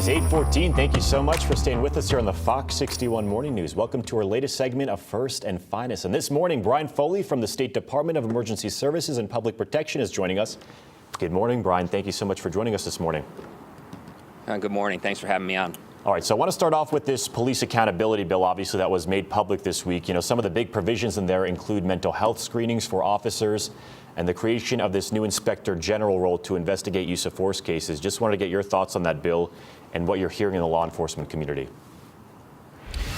is 8:14. Thank you so much for staying with us here on the Fox 61 Morning News. Welcome to our latest segment of First and Finest. And this morning, Brian Foley from the State Department of Emergency Services and Public Protection is joining us. Good morning, Brian. Thank you so much for joining us this morning. Good morning. Thanks for having me on. All right, so I want to start off with this police accountability bill, obviously, that was made public this week. You know, some of the big provisions in there include mental health screenings for officers and the creation of this new inspector general role to investigate use of force cases. Just wanted to get your thoughts on that bill and what you're hearing in the law enforcement community.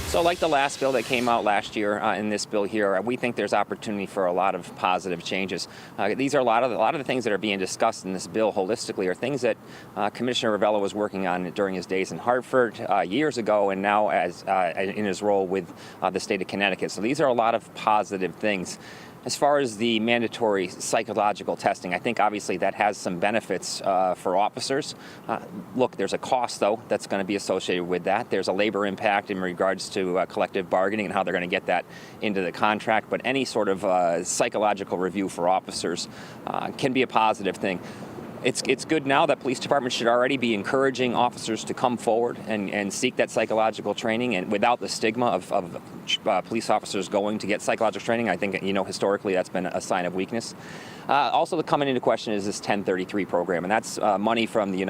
So like the last bill that came out last year, in this bill here, we think there's opportunity for a lot of positive changes. These are a lot of the things that are being discussed in this bill holistically are things that Commissioner Ravella was working on during his days in Hartford years ago, and now as in his role with the state of Connecticut. So these are a lot of positive things. As far as the mandatory psychological testing, I think obviously that has some benefits for officers. Look, there's a cost, though, that's going to be associated with that. There's a labor impact in regards to collective bargaining and how they're going to get that into the contract. But any sort of psychological review for officers can be a positive thing. It's good now that police departments should already be encouraging officers to come forward and seek that psychological training, and without the stigma of police officers going to get psychological training. I think, you know, historically that's been a sign of weakness. Also, coming into question is this 1033 program, and that's money from the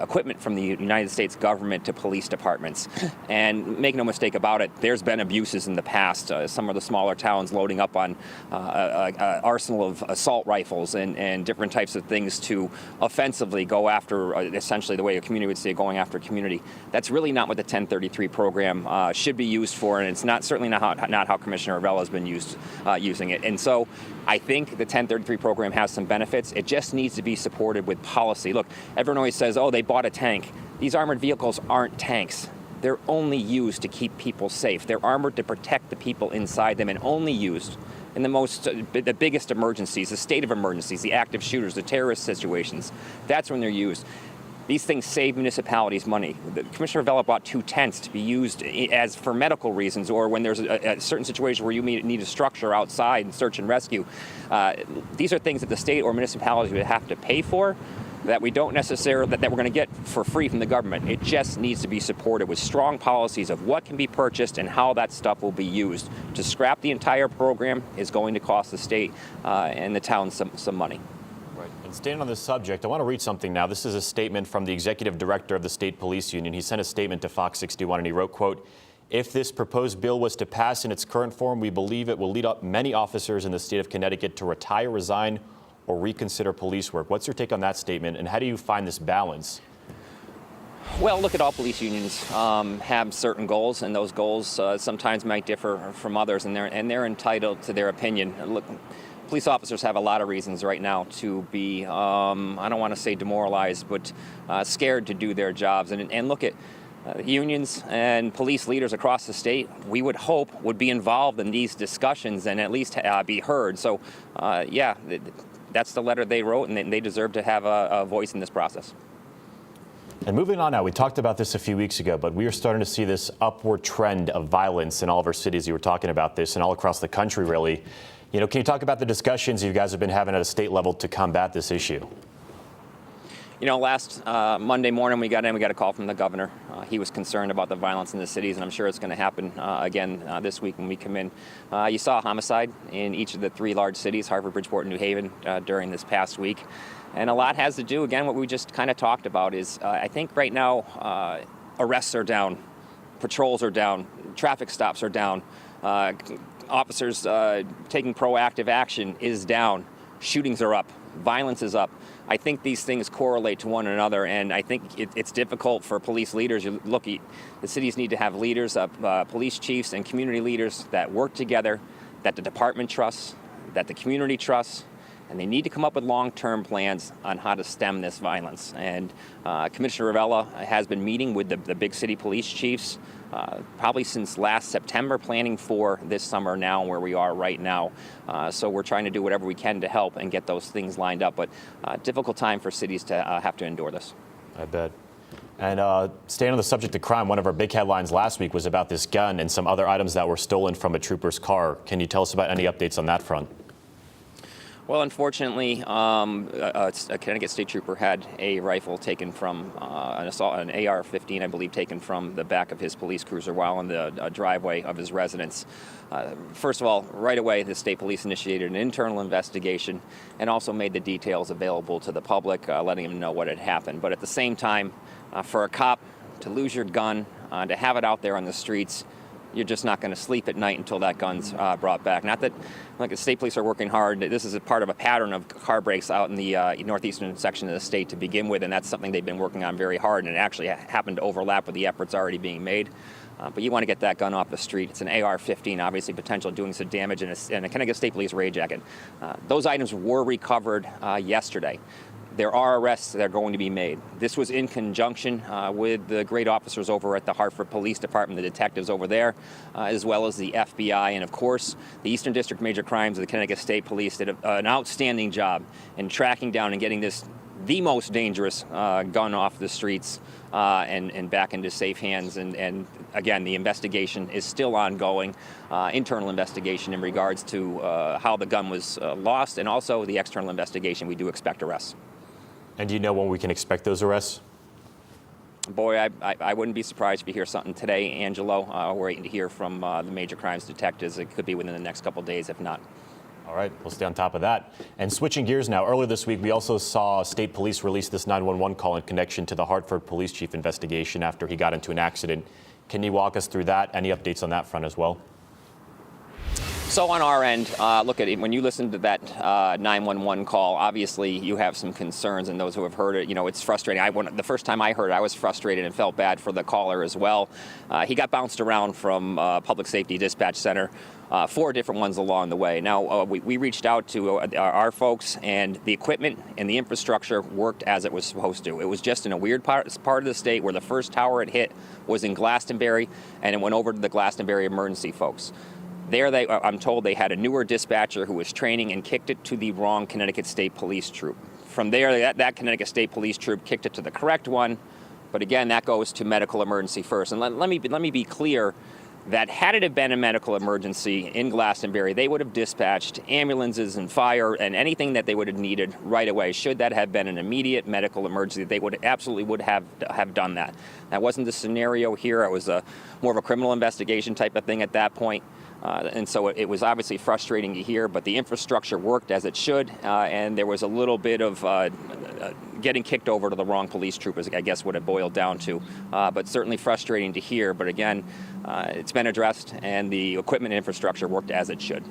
equipment from the United States government to police departments. And make no mistake about it, there's been abuses in the past. Some of the smaller towns loading up on an arsenal of assault rifles and different types of things to offensively go after, essentially the way a community would say, going after a community. That's really not what the 1033 program should be used for, and it's certainly not how Commissioner Ravella has been using it. And so I think the 1033 program has some benefits. It just needs to be supported with policy. Look, everyone always says, oh, they bought a tank. These armored vehicles aren't tanks. They're only used to keep people safe. They're armored to protect the people inside them and only used in the biggest emergencies, the state of emergencies, the active shooters, the terrorist situations. That's when they're used. These things save municipalities money. Commissioner Ravella bought 2 tents to be used as for medical reasons, or when there's a certain situation where you need a structure outside and search and rescue. These are things that the state or municipalities would have to pay for, that we don't necessarily, that we're going to get for free from the government. It just needs to be supported with strong policies of what can be purchased and how that stuff will be used. To scrap the entire program is going to cost the state and the town some money. Right. And staying on this subject, I want to read something now. This is a statement from the executive director of the State Police Union. He sent a statement to Fox 61 and he wrote, quote, "If this proposed bill was to pass in its current form, we believe it will lead up many officers in the state of Connecticut to retire, resign, or reconsider police work." What's your take on that statement, and how do you find this balance? Well, look, at all police unions have certain goals, and those goals sometimes might differ from others, and they're entitled to their opinion. Look, police officers have a lot of reasons right now to be, I don't want to say demoralized, but scared to do their jobs. And look at unions and police leaders across the state, we would hope, would be involved in these discussions and at least be heard. So, yeah, that's the letter they wrote, and they deserve to have a voice in this process. And moving on now, we talked about this a few weeks ago, but we are starting to see this upward trend of violence in all of our cities. You were talking about this, and all across the country, really. You know, can you talk about the discussions you guys have been having at a state level to combat this issue? You know, last Monday morning we got a call from the governor. He was concerned about the violence in the cities, and I'm sure it's going to happen again this week when we come in. You saw a homicide in each of the 3 large cities, Hartford, Bridgeport, and New Haven, during this past week. And a lot has to do, again, what we just kind of talked about is I think right now arrests are down, patrols are down, traffic stops are down, officers taking proactive action is down, shootings are up, violence is up. I think these things correlate to one another, and I think it's difficult for police leaders. You look, the cities need to have leaders, police chiefs and community leaders that work together, that the department trusts, that the community trusts, and they need to come up with long-term plans on how to stem this violence. And Commissioner Ravella has been meeting with the big city police chiefs probably since last September, planning for this summer now, where we are right now. So we're trying to do whatever we can to help and get those things lined up. But difficult time for cities to have to endure this. I bet. And staying on the subject of crime, one of our big headlines last week was about this gun and some other items that were stolen from a trooper's car. Can you tell us about any updates on that front? Well, unfortunately, a Connecticut State Trooper had a rifle taken from an AR-15, I believe, taken from the back of his police cruiser while in the driveway of his residence. First of all, right away, the state police initiated an internal investigation and also made the details available to the public, letting them know what had happened. But at the same time, for a cop to lose your gun, to have it out there on the streets, you're just not going to sleep at night until that gun's brought back. Not that, like, the state police are working hard. This is a part of a pattern of car breaks out in the northeastern section of the state to begin with, and that's something they've been working on very hard, and it actually happened to overlap with the efforts already being made. But you want to get that gun off the street. It's an AR-15, obviously potential doing some damage, and a Connecticut State Police raid jacket. Those items were recovered yesterday. There are arrests that are going to be made. This was in conjunction with the great officers over at the Hartford Police Department, the detectives over there, as well as the FBI. And of course, the Eastern District Major Crimes of the Connecticut State Police did an outstanding job in tracking down and getting the most dangerous gun off the streets and back into safe hands. And again, the investigation is still ongoing, internal investigation in regards to how the gun was lost, and also the external investigation. We do expect arrests. And do you know when we can expect those arrests? Boy, I wouldn't be surprised if you hear something today, Angelo. We're waiting to hear from the major crimes detectives. It could be within the next couple of days, if not. All right, we'll stay on top of that. And switching gears now, earlier this week, we also saw state police release this 911 call in connection to the Hartford police chief investigation after he got into an accident. Can you walk us through that? Any updates on that front as well? So on our end, look at it. When you listen to that 911 call, obviously you have some concerns, and those who have heard it, it's frustrating. The first time I heard it, I was frustrated and felt bad for the caller as well. He got bounced around from Public Safety Dispatch Center, 4 different ones along the way. Now, we reached out to our folks, and the equipment and the infrastructure worked as it was supposed to. It was just in a weird part of the state where the first tower it hit was in Glastonbury, and it went over to the Glastonbury emergency folks. There, I'm told they had a newer dispatcher who was training and kicked it to the wrong Connecticut State Police troop. From there, that Connecticut State Police troop kicked it to the correct one. But again, that goes to medical emergency first. And let me be clear that had it have been a medical emergency in Glastonbury, they would have dispatched ambulances and fire and anything that they would have needed right away. Should that have been an immediate medical emergency, they would have done that. That wasn't the scenario here. It was more of a criminal investigation type of thing at that point. And so it was obviously frustrating to hear, but the infrastructure worked as it should, and there was a little bit of getting kicked over to the wrong police troopers, I guess what it boiled down to. But certainly frustrating to hear. But again, it's been addressed, and the equipment and infrastructure worked as it should.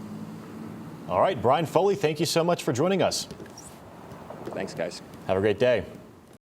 All right, Brian Foley, thank you so much for joining us. Thanks, guys. Have a great day.